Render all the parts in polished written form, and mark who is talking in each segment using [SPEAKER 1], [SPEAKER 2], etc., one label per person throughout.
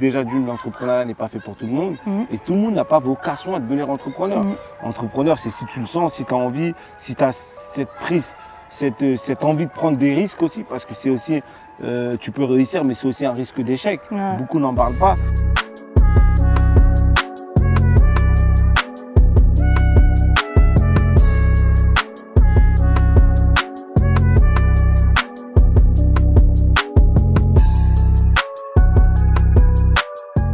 [SPEAKER 1] déjà d'une, l'entrepreneuriat n'est pas fait pour tout le monde. Et tout le monde n'a pas vocation à devenir entrepreneur. Entrepreneur, c'est si tu le sens, si tu as envie, si tu as cette prise, cette envie de prendre des risques aussi, parce que c'est aussi, tu peux réussir, mais c'est aussi un risque d'échec. Beaucoup n'en parlent pas.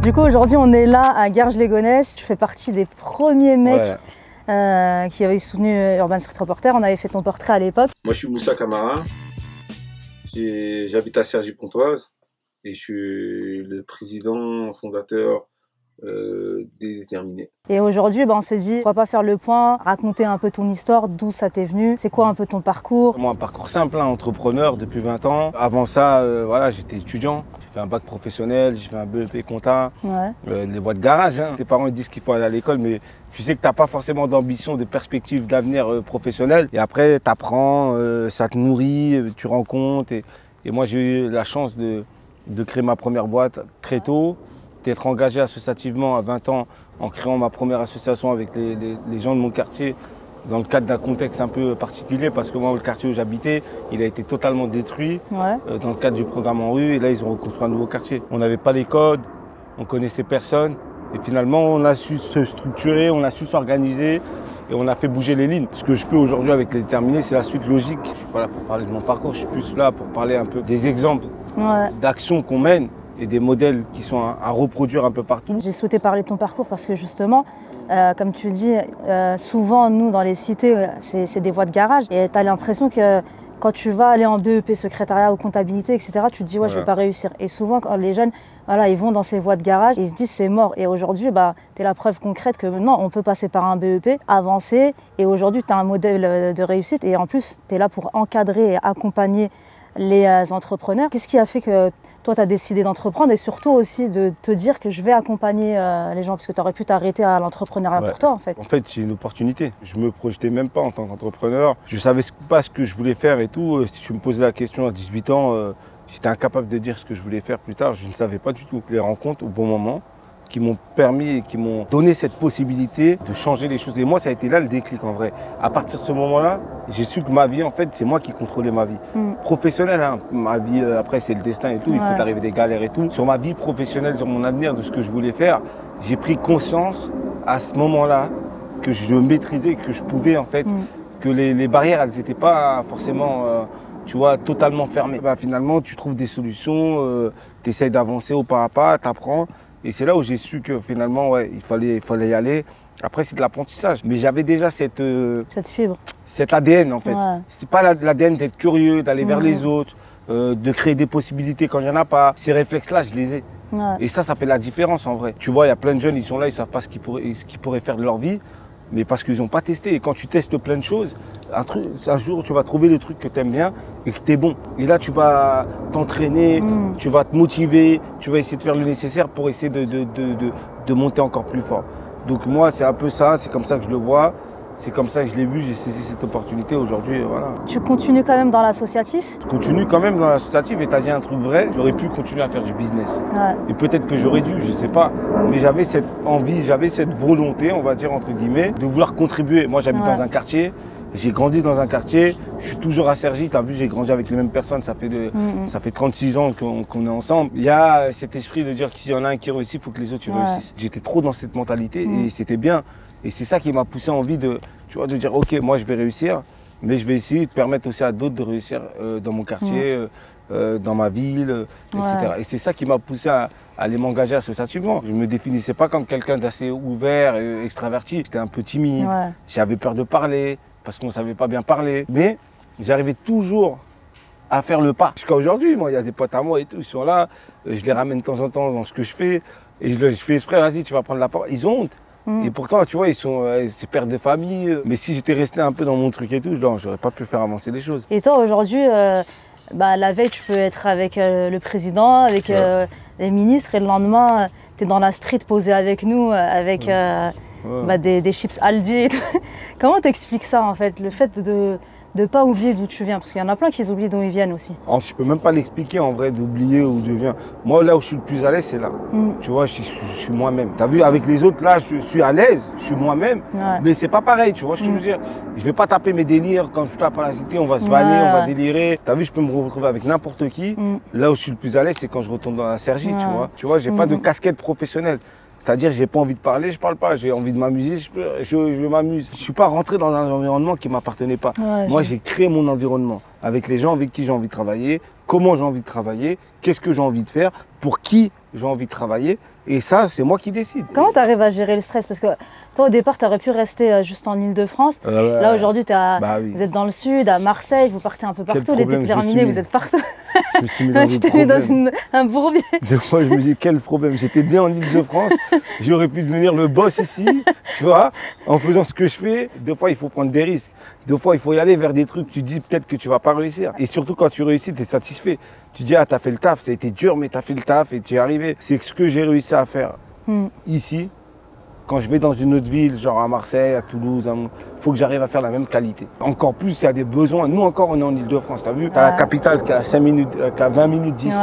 [SPEAKER 2] Du coup, aujourd'hui, on est là à Garges-lès-Gonesse. Je fais partie des premiers mecs qui avaient soutenu Urban Street Reporter. On avait fait ton portrait à l'époque.
[SPEAKER 3] Moi, je suis Moussa Camara. J'habite à Cergy-Pontoise et je suis le président fondateur des Déterminés.
[SPEAKER 2] Et aujourd'hui, on s'est dit, pourquoi pas faire le point, raconter un peu ton histoire, d'où ça t'est venu, c'est quoi un peu ton parcours?
[SPEAKER 1] Moi, un parcours simple, entrepreneur depuis 20 ans. Avant ça, voilà, j'étais étudiant. J'ai fait un bac professionnel, j'ai fait un BEP compta, les voies de garage. Tes parents ils disent qu'il faut aller à l'école, mais tu sais que tu n'as pas forcément d'ambition, de perspective d'avenir professionnel. Et après, tu apprends, ça te nourrit, tu rencontres. Et moi, j'ai eu la chance de créer ma première boîte très tôt, d'être engagé associativement à 20 ans en créant ma première association avec les gens de mon quartier, dans le cadre d'un contexte un peu particulier, parce que moi, le quartier où j'habitais, il a été totalement détruit dans le cadre du programme en rue, et là, ils ont reconstruit un nouveau quartier. On n'avait pas les codes, on connaissait personne, et finalement, on a su se structurer, on a su s'organiser, et on a fait bouger les lignes. Ce que je fais aujourd'hui avec les Déterminés, c'est la suite logique. Je ne suis pas là pour parler de mon parcours, je suis plus là pour parler un peu des exemples d'actions qu'on mène, et des modèles qui sont à reproduire un peu partout.
[SPEAKER 2] J'ai souhaité parler de ton parcours parce que justement, comme tu le dis, souvent nous dans les cités, c'est des voies de garage et tu as l'impression que quand tu vas aller en BEP, secrétariat ou comptabilité, etc., tu te dis ouais, je vais pas réussir. Et souvent quand les jeunes, voilà, ils vont dans ces voies de garage, ils se disent c'est mort. Et aujourd'hui, tu es la preuve concrète que non, on peut passer par un BEP, avancer et aujourd'hui tu as un modèle de réussite et en plus tu es là pour encadrer et accompagner les entrepreneurs. Qu'est-ce qui a fait que toi, tu as décidé d'entreprendre et surtout aussi de te dire que je vais accompagner les gens parce que tu aurais pu t'arrêter à l'entrepreneuriat pour toi en fait.
[SPEAKER 1] En fait, c'est une opportunité. Je me projetais même pas en tant qu'entrepreneur. Je savais pas ce que je voulais faire et tout. Si je me posais la question à 18 ans, j'étais incapable de dire ce que je voulais faire plus tard. Je ne savais pas du tout. Les rencontres au bon moment qui m'ont permis et qui m'ont donné cette possibilité de changer les choses. Et moi, ça a été là le déclic en vrai. À partir de ce moment-là, j'ai su que ma vie, en fait, c'est moi qui contrôlais ma vie. Professionnelle, hein. Ma vie, après, c'est le destin et tout. Il peut arriver des galères et tout. Sur ma vie professionnelle, sur mon avenir, de ce que je voulais faire, j'ai pris conscience à ce moment-là que je maîtrisais, que je pouvais, en fait, que les barrières, elles n'étaient pas forcément... tu vois, totalement fermées. Finalement, tu trouves des solutions, tu essayes d'avancer au pas à pas, tu apprends. Et c'est là où j'ai su que finalement, il fallait y aller. Après, c'est de l'apprentissage. Mais j'avais déjà cette
[SPEAKER 2] fibre.
[SPEAKER 1] Cet ADN, en fait. C'est pas l'ADN d'être curieux, d'aller vers les autres, de créer des possibilités quand il n'y en a pas. Ces réflexes-là, je les ai. Et ça fait la différence, en vrai. Tu vois, il y a plein de jeunes, ils sont là, ils ne savent pas ce qu'ils pourraient faire de leur vie, mais parce qu'ils n'ont pas testé. Et quand tu testes plein de choses, un jour, tu vas trouver le truc que tu aimes bien et que tu es bon. Et là, tu vas t'entraîner, tu vas te motiver, tu vas essayer de faire le nécessaire pour essayer de monter encore plus fort. Donc moi, c'est un peu ça, c'est comme ça que je le vois. C'est comme ça que je l'ai vu, j'ai saisi cette opportunité aujourd'hui, voilà.
[SPEAKER 2] Tu continues quand même dans l'associatif?
[SPEAKER 1] Je continue quand même dans l'associatif et tu as dit un truc vrai, j'aurais pu continuer à faire du business. Et peut-être que j'aurais dû, je sais pas, mais j'avais cette envie, j'avais cette volonté, on va dire entre guillemets, de vouloir contribuer. Moi j'habite dans un quartier, j'ai grandi dans un quartier, je suis toujours à Cergy, tu as vu, j'ai grandi avec les mêmes personnes, ça fait 36 ans qu'on est ensemble. Il y a cet esprit de dire que s'il y en a un qui réussit, il faut que les autres réussissent. J'étais trop dans cette mentalité et c'était bien. Et c'est ça qui m'a poussé envie de dire ok, moi je vais réussir, mais je vais essayer de permettre aussi à d'autres de réussir dans mon quartier, dans ma ville, etc. Et c'est ça qui m'a poussé à aller m'engager associativement. Je ne me définissais pas comme quelqu'un d'assez ouvert et extraverti. J'étais un peu timide, j'avais peur de parler parce qu'on ne savait pas bien parler. Mais j'arrivais toujours à faire le pas. Jusqu'à aujourd'hui, moi, il y a des potes à moi et tout, ils sont là, je les ramène de temps en temps dans ce que je fais, et je fais exprès, vas-y, tu vas prendre la parole. Ils ont honte. Et pourtant, tu vois, ils sont pères de famille. Mais si j'étais resté un peu dans mon truc et tout, j'aurais pas pu faire avancer les choses.
[SPEAKER 2] Et toi, aujourd'hui, la veille, tu peux être avec le président, avec les ministres, et le lendemain, tu es dans la street posé avec nous, avec des chips Aldi. Comment t'expliques ça, en fait, le fait de pas oublier d'où tu viens. Parce qu'il y en a plein qui oublient d'où ils viennent aussi.
[SPEAKER 1] Je peux même pas l'expliquer en vrai, d'oublier où je viens. Moi, là où je suis le plus à l'aise, c'est là. Tu vois, je suis moi-même. Tu as vu, avec les autres, là, je suis à l'aise, je suis moi-même. Mais c'est pas pareil, tu vois ce que je veux dire. Je vais pas taper mes délires quand je tape à la cité, on va se vanner, on va délirer. Tu as vu, je peux me retrouver avec n'importe qui. Là où je suis le plus à l'aise, c'est quand je retourne dans la Cergy, tu vois. Tu vois, j'ai pas de casquette professionnelle. C'est-à-dire, j'ai pas envie de parler, je parle pas. J'ai envie de m'amuser, je m'amuse. Je suis pas rentré dans un environnement qui m'appartenait pas. Moi, j'ai créé mon environnement avec les gens avec qui j'ai envie de travailler, comment j'ai envie de travailler, qu'est-ce que j'ai envie de faire, pour qui j'ai envie de travailler. Et ça, c'est moi qui décide.
[SPEAKER 2] Comment tu arrives à gérer le stress? Parce que toi, au départ, tu aurais pu rester juste en Île-de-France. Là, aujourd'hui, vous êtes dans le sud, à Marseille, vous partez un peu partout. L'été terminé, vous êtes partout.
[SPEAKER 1] Je me suis mis dans
[SPEAKER 2] tu t'es mis dans un bourbier.
[SPEAKER 1] Des fois, je me dis, quel problème. J'étais bien en Île-de-France. J'aurais pu devenir le boss ici, tu vois, en faisant ce que je fais. Des fois, il faut prendre des risques. Des fois, il faut y aller vers des trucs. Tu dis peut-être que tu ne vas pas réussir. Et surtout, quand tu réussis, tu es satisfait. Tu dis, ah, tu as fait le taf. Ça a été dur, mais tu as fait le taf et tu es arrivé. C'est ce que j'ai réussi à faire ici. Quand je vais dans une autre ville, genre à Marseille, à Toulouse, il faut que j'arrive à faire la même qualité. Encore plus, il y a des besoins. Nous encore, on est en Île-de-France, tu as vu? Tu as la capitale qui est à 20 minutes d'ici.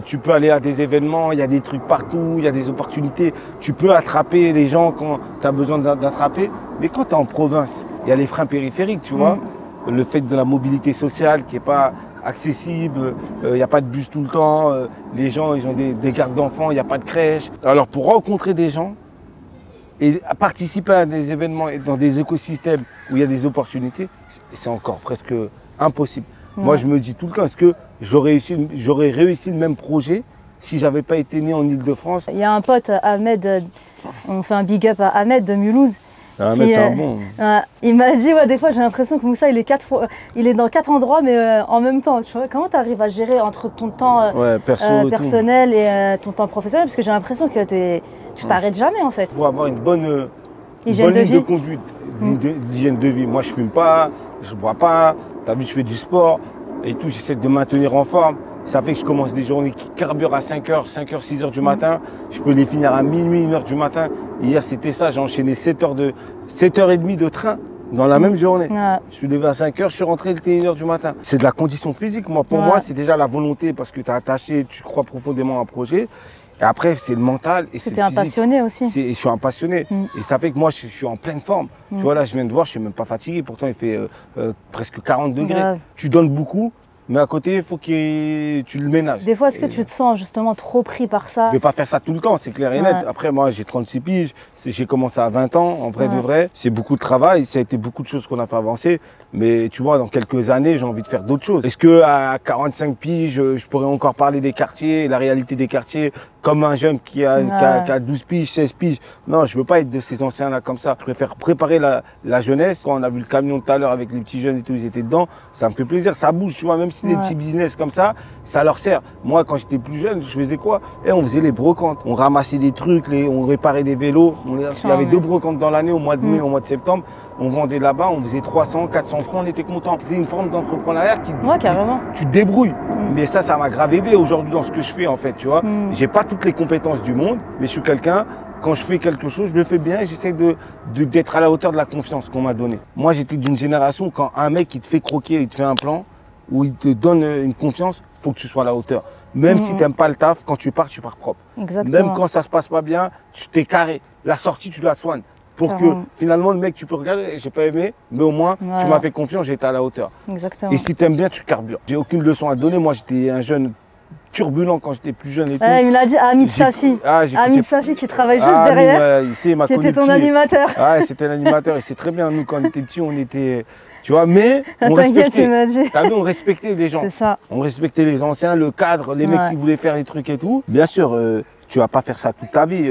[SPEAKER 1] Tu peux aller à des événements, il y a des trucs partout, il y a des opportunités. Tu peux attraper les gens quand tu as besoin d'attraper. Mais quand tu es en province, il y a les freins périphériques, tu vois. Le fait de la mobilité sociale qui n'est pas accessible, il n'y a pas de bus tout le temps, les gens ils ont des gardes d'enfants, il n'y a pas de crèche. Alors pour rencontrer des gens, et participer à des événements dans des écosystèmes où il y a des opportunités, c'est encore presque impossible. Moi, je me dis tout le temps, est-ce que j'aurais réussi le même projet si j'avais pas été né en Île-de-France?
[SPEAKER 2] Il y a un pote, Ahmed, on fait un big up à Ahmed de Mulhouse.
[SPEAKER 1] Ahmed, c'est un bon.
[SPEAKER 2] Il m'a dit, des fois, j'ai l'impression que Moussa, il est dans 4 endroits, mais en même temps. Tu vois, comment tu arrives à gérer entre ton temps personnel et ton temps professionnel? Parce que j'ai l'impression que tu t'arrêtes jamais, en fait.
[SPEAKER 1] Il faut avoir une bonne
[SPEAKER 2] hygiène de vie.
[SPEAKER 1] De conduite, d'hygiène de vie. Moi, je fume pas, je bois pas. Tu as vu, je fais du sport et tout. J'essaie de me maintenir en forme. Ça fait que je commence des journées qui carburent à 5h, 6h du matin. Je peux les finir à minuit, 1h du matin. Hier, c'était ça. J'ai enchaîné 7h30 de train dans la même journée. Je suis levé à 5h, je suis rentré, il était 1h du matin. C'est de la condition physique. Pour moi, c'est déjà la volonté parce que tu es attaché, tu crois profondément à un projet. Et après, c'est le mental et c'est le physique.
[SPEAKER 2] Tu es un passionné aussi.
[SPEAKER 1] Je suis un passionné. Et ça fait que moi, je suis en pleine forme. Tu vois, là, je viens de voir, je ne suis même pas fatigué. Pourtant, il fait presque 40 degrés. Tu donnes beaucoup. Mais à côté, il faut que tu le ménages.
[SPEAKER 2] Des fois, est-ce que tu te sens justement trop pris par ça?
[SPEAKER 1] Je ne vais pas faire ça tout le temps, c'est clair et net. Après, moi, j'ai 36 piges. J'ai commencé à 20 ans, en vrai de vrai. C'est beaucoup de travail, ça a été beaucoup de choses qu'on a fait avancer. Mais tu vois, dans quelques années, j'ai envie de faire d'autres choses. Est-ce qu'à 45 piges, je pourrais encore parler des quartiers, la réalité des quartiers, comme un jeune qui a 12 piges, 16 piges? Non, je ne veux pas être de ces anciens-là comme ça. Je préfère préparer la jeunesse. Quand on a vu le camion tout à l'heure avec les petits jeunes et tout, ils étaient dedans. Ça me fait plaisir, ça bouge, tu vois, même si c'est des petits business comme ça, ça leur sert. Moi, quand j'étais plus jeune, je faisais quoi? On faisait les brocantes. On ramassait des trucs, on réparait des vélos. Il y avait 2 brocantes dans l'année, au mois de mai, au mois de septembre. On vendait là-bas, on faisait 300, 400 francs, on était content. C'était une forme d'entrepreneuriat qui tu te débrouilles. Mais ça m'a grave aidé aujourd'hui dans ce que je fais en fait, tu vois. J'ai pas toutes les compétences du monde, mais je suis quelqu'un, quand je fais quelque chose, je le fais bien et j'essaie d'être à la hauteur de la confiance qu'on m'a donnée. Moi, j'étais d'une génération, quand un mec, il te fait croquer, il te fait un plan, ou il te donne une confiance, il faut que tu sois à la hauteur. Même si tu n'aimes pas le taf, quand tu pars propre.
[SPEAKER 2] Exactement.
[SPEAKER 1] Même quand ça se passe pas bien, tu t'es carré. La sortie, tu la soignes. Pour que finalement le mec, tu peux regarder, j'ai pas aimé, mais au moins tu m'as fait confiance, j'ai été à la hauteur.
[SPEAKER 2] Exactement.
[SPEAKER 1] Et si tu aimes bien, tu carbures. J'ai aucune leçon à donner. Moi, j'étais un jeune turbulent quand j'étais plus jeune et tout.
[SPEAKER 2] Il me l'a dit, Hamid Safi. Hamid Safi qui travaille juste derrière, qui était ton animateur.
[SPEAKER 1] C'était l'animateur et c'est très bien. Nous, quand on était petits, on était... Tu vois, mais on
[SPEAKER 2] respectait. Tu m'as dit.
[SPEAKER 1] T'as vu, on respectait les gens.
[SPEAKER 2] C'est ça.
[SPEAKER 1] On respectait les anciens, le cadre, les mecs qui voulaient faire les trucs et tout. Bien sûr, tu vas pas faire ça toute ta vie.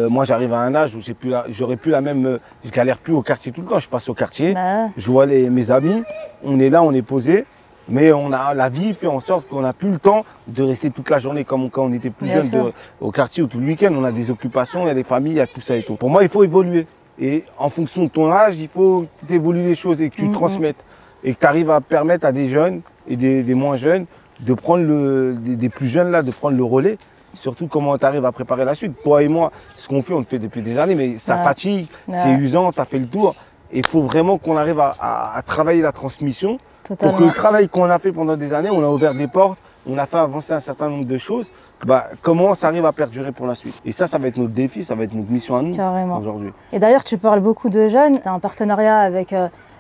[SPEAKER 1] Moi, j'arrive à un âge où j'aurais plus la même... je galère plus au quartier tout le temps. Je passe au quartier, je vois mes amis, on est là, on est posé. Mais la vie fait en sorte qu'on n'a plus le temps de rester toute la journée comme quand on était plus jeune au quartier ou tout le week-end. On a des occupations, il y a des familles, il y a tout ça et tout. Pour moi, il faut évoluer. Et en fonction de ton âge, il faut que tu évolues les choses et que tu transmettes. Et que tu arrives à permettre à des jeunes et des moins jeunes de prendre des plus jeunes là, de prendre le relais. Surtout comment tu arrives à préparer la suite. Toi et moi, ce qu'on fait, on le fait depuis des années, mais ça fatigue, c'est usant, tu as fait le tour. Et il faut vraiment qu'on arrive à travailler la transmission.
[SPEAKER 2] Totalement.
[SPEAKER 1] Pour que le travail qu'on a fait pendant des années, on a ouvert des portes, on a fait avancer un certain nombre de choses, comment ça arrive à perdurer pour la suite. Et ça va être notre défi, ça va être notre mission à nous aujourd'hui.
[SPEAKER 2] Et d'ailleurs, tu parles beaucoup de jeunes, tu as un partenariat avec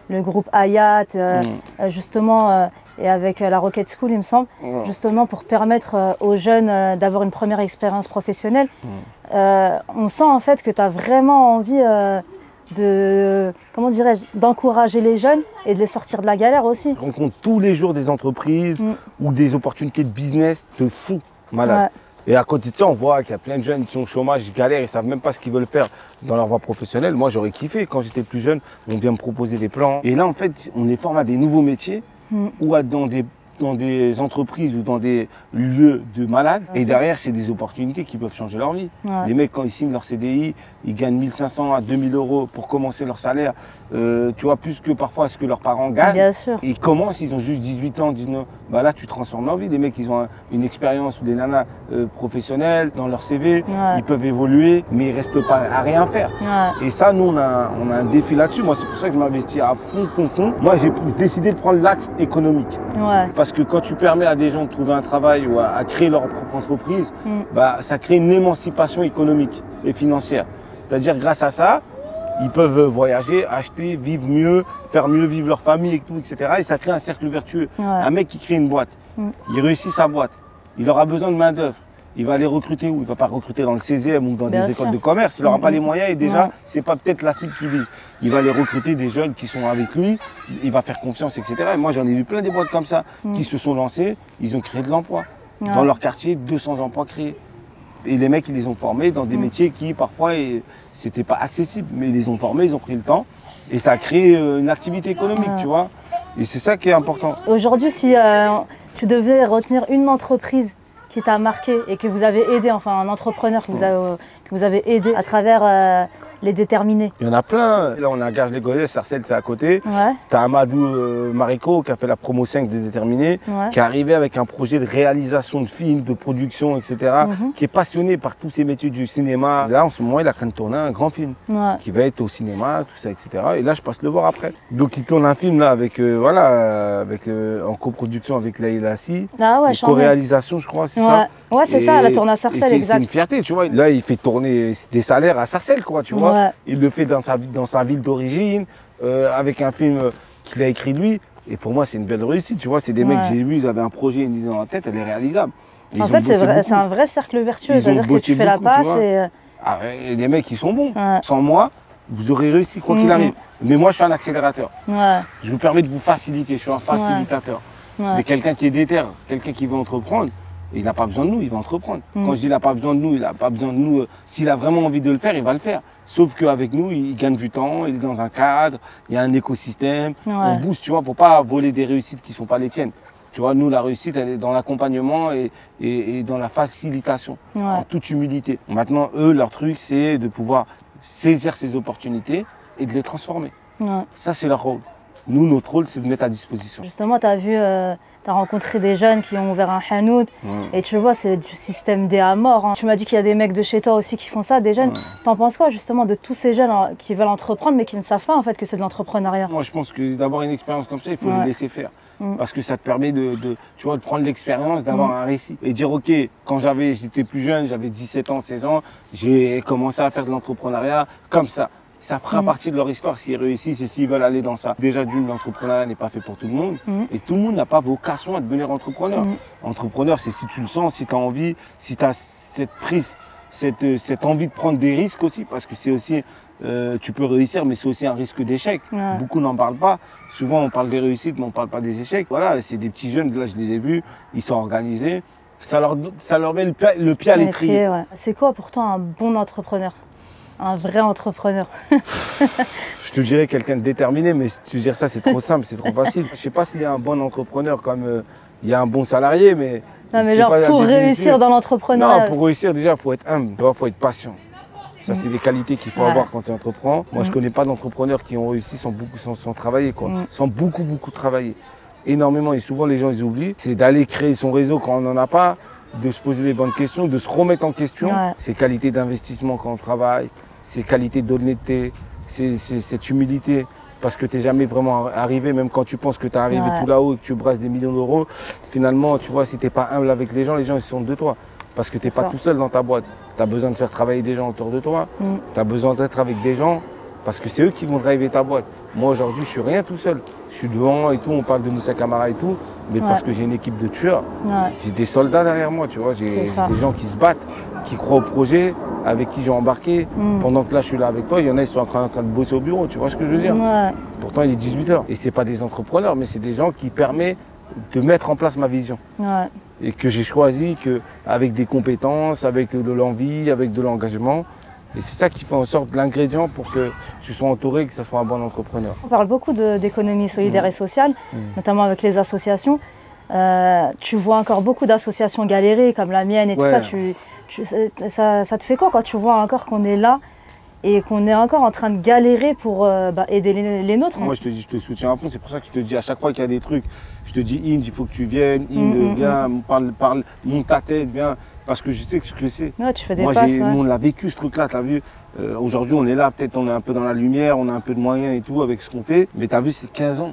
[SPEAKER 2] le groupe Hayat, justement, et avec la Rocket School, il me semble, justement pour permettre aux jeunes d'avoir une première expérience professionnelle. On sent en fait que tu as vraiment envie comment dirais-je, d'encourager les jeunes et de les sortir de la galère aussi.
[SPEAKER 1] Je rencontre tous les jours des entreprises ou des opportunités de business de fou malade. Ouais. Et à côté de ça, on voit qu'il y a plein de jeunes qui sont au chômage, ils galèrent, ils ne savent même pas ce qu'ils veulent faire dans leur voie professionnelle. Moi, j'aurais kiffé quand j'étais plus jeune, on vient me proposer des plans. Et là, en fait, on les forme à des nouveaux métiers ou dans des entreprises ou dans des lieux de malades. Et derrière, c'est des opportunités qui peuvent changer leur vie. Ouais. Les mecs, quand ils signent leur CDI, ils gagnent 1 500 à 2 000 euros pour commencer leur salaire. Tu vois, plus que parfois ce que leurs parents gagnent.
[SPEAKER 2] Bien sûr.
[SPEAKER 1] Et ils commencent, ils ont juste 18 ans, 19. Là, tu transformes leur vie. Les mecs, ils ont une expérience ou des nanas professionnelles dans leur CV. Ils peuvent évoluer, mais ils ne restent pas à rien faire. Et ça, nous, on a un défi là-dessus. Moi, c'est pour ça que je m'investis à fond. Moi, j'ai décidé de prendre l'axe économique. Parce que quand tu permets à des gens de trouver un travail ou à créer leur propre entreprise, ça crée une émancipation économique et financière. C'est-à-dire, grâce à ça, ils peuvent voyager, acheter, vivre mieux, faire mieux vivre leur famille et tout, etc. Et ça crée un cercle vertueux. Un mec qui crée une boîte, il réussit sa boîte, il aura besoin de main d'œuvre. Il va aller recruter où? Il ne va pas recruter dans le 16e ou dans des écoles de commerce. Il n'aura pas les moyens et déjà, ce n'est pas peut-être la cible qu'il vise. Il va aller recruter des jeunes qui sont avec lui, il va faire confiance, etc. Et moi, j'en ai vu plein des boîtes comme ça qui se sont lancées, ils ont créé de l'emploi. Dans leur quartier, 200 emplois créés. Et les mecs, ils les ont formés dans des métiers qui, parfois, c'était pas accessible. Mais ils les ont formés, ils ont pris le temps. Et ça a créé une activité économique, tu vois. Et c'est ça qui est important.
[SPEAKER 2] Aujourd'hui, si tu devais retenir une entreprise qui t'a marqué et que vous avez aidé, enfin un entrepreneur que vous avez aidé à travers les déterminés.
[SPEAKER 1] Il y en a plein. Là, on a Garges-les-Gonzès, Sarcelles, c'est à côté. Tu as Amadou Mariko qui a fait la promo 5 des déterminés, qui est arrivé avec un projet de réalisation de films, de production, etc., qui est passionné par tous ces métiers du cinéma. Là, en ce moment, il est en train de tourner un grand film qui va être au cinéma, tout ça, etc. Et là, je passe le voir après. Donc, il tourne un film là avec, en coproduction avec Laïla Assi. Co-réalisation, je crois, c'est ça.
[SPEAKER 2] Ouais, c'est ça, la tourne à Sarcelles, exact.
[SPEAKER 1] C'est une fierté, tu vois. Là, il fait tourner des salaires à Sarcelles, quoi, tu vois. Il le fait dans sa ville d'origine, avec un film qu'il a écrit lui. Et pour moi, c'est une belle réussite, tu vois. C'est des mecs que j'ai vus, ils avaient un projet, une idée dans la tête, elle est réalisable.
[SPEAKER 2] Et en fait, c'est un vrai cercle vertueux. C'est-à-dire que tu fais la passe
[SPEAKER 1] et les mecs, ils sont bons. Sans moi, vous aurez réussi, quoi qu'il arrive. Mais moi, je suis un accélérateur. Je vous permets de vous faciliter, je suis un facilitateur. Mais quelqu'un qui est déter, quelqu'un qui veut entreprendre, il n'a pas besoin de nous, il va entreprendre. Quand je dis il n'a pas besoin de nous, il n'a pas besoin de nous. S'il a vraiment envie de le faire, il va le faire. Sauf qu'avec nous, il gagne du temps, il est dans un cadre, il y a un écosystème, on booste, tu vois. Il ne faut pas voler des réussites qui ne sont pas les tiennes. Tu vois, nous, la réussite, elle est dans l'accompagnement et dans la facilitation, en toute humilité. Maintenant, eux, leur truc, c'est de pouvoir saisir ces opportunités et de les transformer. Ça, c'est leur rôle. Nous, notre rôle, c'est de mettre à disposition.
[SPEAKER 2] Justement, tu as vu, tu as rencontré des jeunes qui ont ouvert un hanout et tu vois, c'est du système D à mort. Tu m'as dit qu'il y a des mecs de chez toi aussi qui font ça, des jeunes. T'en penses quoi justement de tous ces jeunes qui veulent entreprendre mais qui ne savent pas en fait que c'est de l'entrepreneuriat?
[SPEAKER 1] Moi, je pense que d'avoir une expérience comme ça, il faut les laisser faire. Parce que ça te permet tu vois, de prendre l'expérience, d'avoir un récit. Et dire, ok, quand j'étais plus jeune, j'avais 17 ans, 16 ans, j'ai commencé à faire de l'entrepreneuriat comme ça. Ça fera partie de leur histoire s'ils réussissent et s'ils veulent aller dans ça. Déjà l'entrepreneuriat n'est pas fait pour tout le monde. Et tout le monde n'a pas vocation à devenir entrepreneur. Entrepreneur, c'est si tu le sens, si tu as envie, si tu as cette prise, cette envie de prendre des risques aussi. Parce que c'est aussi, tu peux réussir, mais c'est aussi un risque d'échec. Beaucoup n'en parlent pas. Souvent, on parle des réussites, mais on ne parle pas des échecs. Voilà, c'est des petits jeunes, là je les ai vus, ils sont organisés. Ça leur met le pied à l'étrier.
[SPEAKER 2] C'est quoi pourtant un bon entrepreneur? Un vrai entrepreneur.
[SPEAKER 1] Je te dirais quelqu'un de déterminé, mais si tu dis ça, c'est trop simple, c'est trop facile. Je ne sais pas s'il y a un bon entrepreneur comme il y a un bon salarié, mais...
[SPEAKER 2] Non, mais genre pour réussir dans l'entrepreneuriat...
[SPEAKER 1] Non, pour réussir, déjà, il faut être humble, il faut être patient. Ça, c'est des qualités qu'il faut avoir quand tu entreprends. Moi, je ne connais pas d'entrepreneurs qui ont réussi sans travailler, quoi. Sans beaucoup travailler. Énormément, et souvent, les gens, ils oublient. C'est d'aller créer son réseau quand on n'en a pas, de se poser les bonnes questions, de se remettre en question. Ces qualités d'investissement quand on travaille, ces qualités d'honnêteté, cette humilité. parce que tu n'es jamais vraiment arrivé, même quand tu penses que tu es arrivé
[SPEAKER 2] Ouais.
[SPEAKER 1] tout là-haut et que tu brasses des millions d'euros, finalement, tu vois, si tu n'es pas humble avec les gens ils se sentent de toi. Parce que tu n'es pas tout seul dans ta boîte. Tu as besoin de faire travailler des gens autour de toi, tu as besoin d'être avec des gens, parce que c'est eux qui vont driver ta boîte. Moi, aujourd'hui, je suis rien tout seul. Je suis devant et tout, on parle de Moussa Camara et tout, mais parce que j'ai une équipe de tueurs. J'ai des soldats derrière moi, tu vois. J'ai des gens qui se battent, qui croient au projet, avec qui j'ai embarqué. Pendant que là, je suis là avec toi, il y en a, ils sont en train de bosser au bureau, tu vois ce que je veux dire. Pourtant, il est 18 h. Et ce n'est pas des entrepreneurs, mais c'est des gens qui permettent de mettre en place ma vision. Et que j'ai choisi avec des compétences, avec de l'envie, avec de l'engagement. Et c'est ça qui fait en sorte l'ingrédient pour que tu sois entouré et que ça soit un bon entrepreneur.
[SPEAKER 2] On parle beaucoup d'économie solidaire et sociale, notamment avec les associations. Tu vois encore beaucoup d'associations galérer comme la mienne et tout ça. Ça te fait quoi quand tu vois encore qu'on est là et qu'on est encore en train de galérer pour aider les nôtres?
[SPEAKER 1] Moi, je te soutiens à fond. C'est pour ça que je te dis à chaque fois qu'il y a des trucs, je te dis, Inde, il faut que tu viennes. Inde, viens, parle, monte ta tête, viens. Parce que je sais ce que c'est.
[SPEAKER 2] Ouais, tu fais des
[SPEAKER 1] Moi,
[SPEAKER 2] passes.
[SPEAKER 1] on l'a vécu ce truc-là, tu as vu. Aujourd'hui, on est là, peut-être on est un peu dans la lumière, on a un peu de moyens et tout avec ce qu'on fait. Mais tu as vu, c'est 15 ans.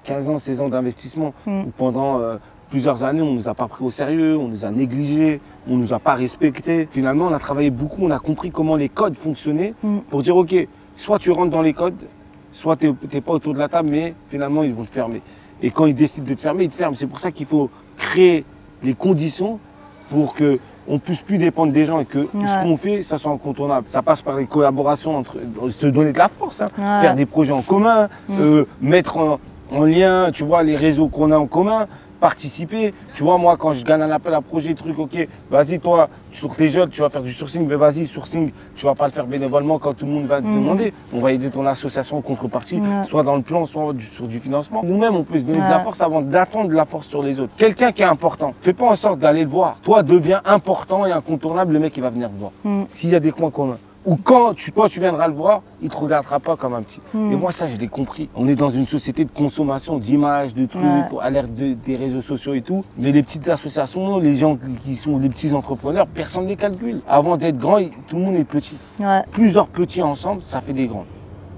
[SPEAKER 1] 15 ans, 16 ans d'investissement. Où pendant plusieurs années, on ne nous a pas pris au sérieux, on nous a négligés, on ne nous a pas respectés. Finalement, on a travaillé beaucoup, on a compris comment les codes fonctionnaient pour dire, OK, soit tu rentres dans les codes, soit tu n'es pas autour de la table, mais finalement, ils vont te fermer. Et quand ils décident de te fermer, ils te ferment. C'est pour ça qu'il faut créer les conditions pour qu'on ne puisse plus dépendre des gens et que ce qu'on fait, ça soit incontournable. Ça passe par les collaborations, se donner de la force, faire des projets en commun, mettre en lien, tu vois, les réseaux qu'on a en commun, participer. Tu vois, moi, quand je gagne un appel à projet, truc, OK, vas-y, toi, sur tes jeunes, tu vas faire du sourcing, mais vas-y, sourcing, tu vas pas le faire bénévolement quand tout le monde va te demander. On va aider ton association en contrepartie, soit dans le plan, soit sur du financement. Nous-mêmes, on peut se donner de la force avant d'attendre de la force sur les autres. Quelqu'un qui est important, fais pas en sorte d'aller le voir. Toi, deviens important et incontournable, le mec, il va venir te voir. S'il y a des coins communs. Ou quand toi, tu viendras le voir, il ne te regardera pas comme un petit. Et moi, ça, je l'ai compris. On est dans une société de consommation d'images, de trucs, à l'ère des réseaux sociaux et tout. Mais les petites associations, les gens qui sont les petits entrepreneurs, personne ne les calcule. Avant d'être grand, tout le monde est petit. Plusieurs petits ensemble, ça fait des grands.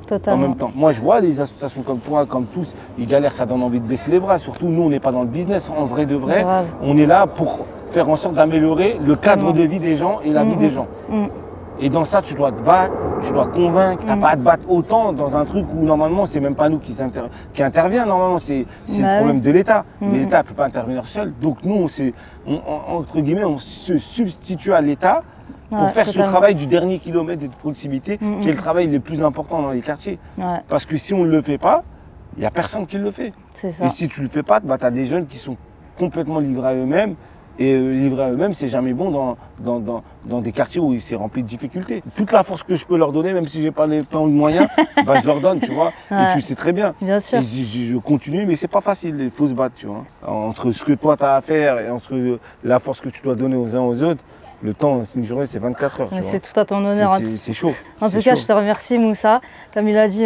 [SPEAKER 2] Totalement.
[SPEAKER 1] En même temps. Moi, je vois les associations comme toi, comme tous, ils galèrent, ça donne envie de baisser les bras. Surtout, nous, on n'est pas dans le business, en vrai de vrai. On est là pour faire en sorte d'améliorer le cadre de vie des gens et la vie des gens. Et dans ça, tu dois te battre, tu dois convaincre. Tu n'as pas à te battre autant dans un truc où normalement, c'est même pas nous qui intervient. Normalement, c'est le problème de l'État. Mais l'État ne peut pas intervenir seul. Donc nous, entre guillemets, on se substitue à l'État pour faire ce travail du dernier kilomètre de proximité, qui est le travail le plus important dans les quartiers. Parce que si on ne le fait pas, il n'y a personne qui le fait.
[SPEAKER 2] C'est ça.
[SPEAKER 1] Et si tu ne le fais pas, tu as des jeunes qui sont complètement livrés à eux-mêmes. Et livrés à eux-mêmes, c'est jamais bon dans des quartiers où c'est rempli de difficultés. Toute la force que je peux leur donner, même si j'ai pas les temps ou les moyens, je leur donne, tu vois. Et tu sais très bien.
[SPEAKER 2] Bien sûr.
[SPEAKER 1] Et je continue, mais c'est pas facile, il faut se battre, tu vois. Entre ce que toi tu as à faire et entre la force que tu dois donner aux uns aux autres, le temps, une journée, c'est 24 heures.
[SPEAKER 2] C'est tout à ton honneur.
[SPEAKER 1] C'est chaud.
[SPEAKER 2] En tout cas, je te remercie, Moussa. Comme il a dit,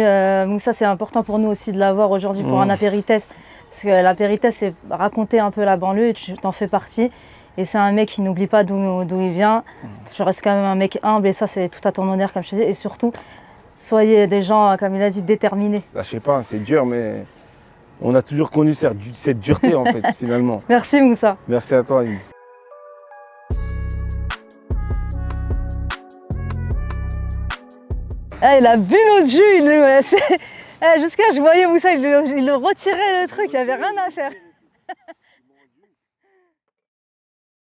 [SPEAKER 2] Moussa, c'est important pour nous aussi de l'avoir aujourd'hui pour un apéritif. Parce que l'apéritif, c'est raconter un peu la banlieue et tu t'en fais partie. Et c'est un mec qui n'oublie pas d'où il vient. Je reste quand même un mec humble et ça, c'est tout à ton honneur, comme je te dis. Et surtout, soyez des gens, comme il a dit, déterminés.
[SPEAKER 1] Je sais pas, c'est dur, mais on a toujours connu cette dureté, en fait, finalement.
[SPEAKER 2] Merci, Moussa.
[SPEAKER 1] Merci à toi, Inde.
[SPEAKER 2] Il a bu notre jus. Jusqu'à je voyais Moussa, il retirait le truc, il n'y avait rien à faire.